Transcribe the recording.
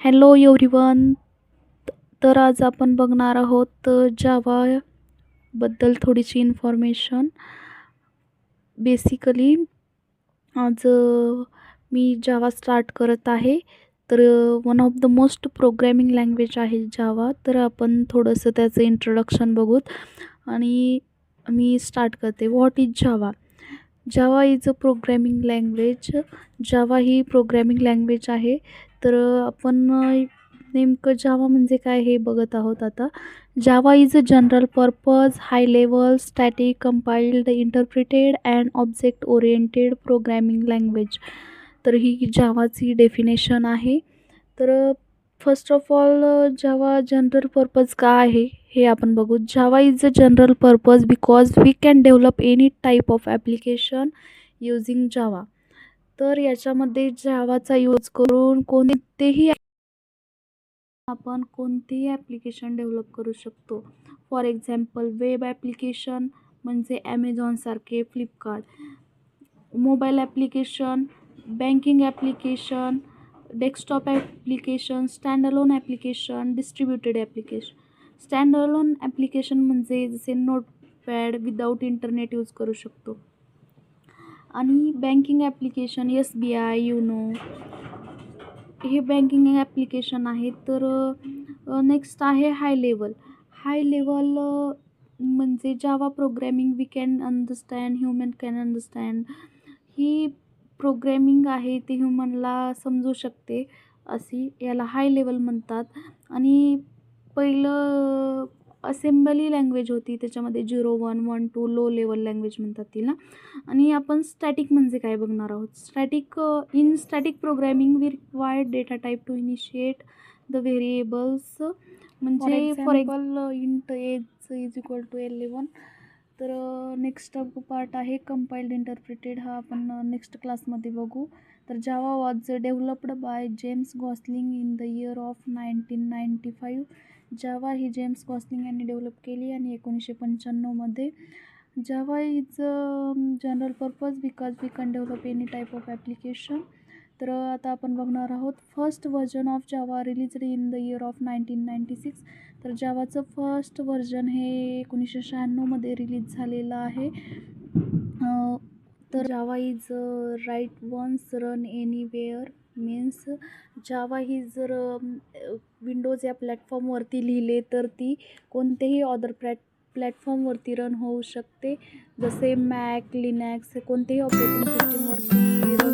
Hello everyone. तर आज आपण बघणार आहोत जावाबद्दल थोडीशी इन्फॉर्मेशन. बेसिकली आज मी जावा स्टार्ट करत आहे. तर one of the most programming language आहे जावा. तर आपण थोडंसं त्याचं इंट्रोडक्शन बघूत आणि मी स्टार्ट करते. What is Java? Java is a programming language. Java he programming language आहे. तर आपण नेमकं जावा म्हणजे काय हे बघत आहोत आता. Java is a general purpose high level static compiled interpreted and object oriented programming language. तर ही जावाची डेफिनेशन आहे. तर first of all Java general purpose का आहे हे आपण बघू. Java is a general purpose because we can develop any type of application using Java. तर याच्यामध्ये जावाचा यूज करून आपण कोणतेही ॲप्लिकेशन डेव्हलप करू शकतो. फॉर एक्झाम्पल वेब ॲप्लिकेशन म्हणजे ॲमेझॉनसारखे, Flipkart. Mobile application, banking application, desktop application, standalone application, distributed application. Standalone application म्हणजे जसे नोटपॅड विदाऊट इंटरनेट यूज करू शकतो. आणि बँकिंग ॲप्लिकेशन SBI, युनो हे बँकिंग ॲप्लिकेशन आहे. तर नेक्स्ट आहे हाय लेवल. हाय लेवल म्हणजे Java programming we can understand, human can understand. ही प्रोग्रॅमिंग आहे ते ह्युमनला समजू शकते अशी, याला हाय लेवल म्हणतात. आणि पहिलं असेंबली लँग्वेज होती, त्याच्यामध्ये 0, 1, 1, 2 लो लेवल लँग्वेज म्हणतात तिला. आणि आपण स्टॅटिक म्हणजे काय बघणार आहोत. In static programming we require data type to initiate the variables. म्हणजे for example int age is equal to 11. तर नेक्स्ट पार्ट आहे कंपाइल्ड इंटरप्रिटेड. हा आपण नेक्स्ट क्लासमध्ये बघू. तर Java was developed by James Gosling in the year of 1995. Java ही James Gosling यांनी डेव्हलप केली आणि 1995मध्ये. Java is general purpose because we can develop any type of application. तर आता आपण बघणार आहोत first version of Java released in the year of 1996. तर जावाचं फर्स्ट व्हर्जन हे 1996मध्ये रिलीज झालेलं आहे. तर Java is write once run anywhere means Java ही जर विंडोज या प्लॅटफॉर्मवरती लिहिले तर ती कोणतेही अदर प्लॅटफॉर्मवरती रन होऊ शकते. जसे मॅक, लिनॅक्स कोणतेही ऑपरेटिंग सिस्टीमवरती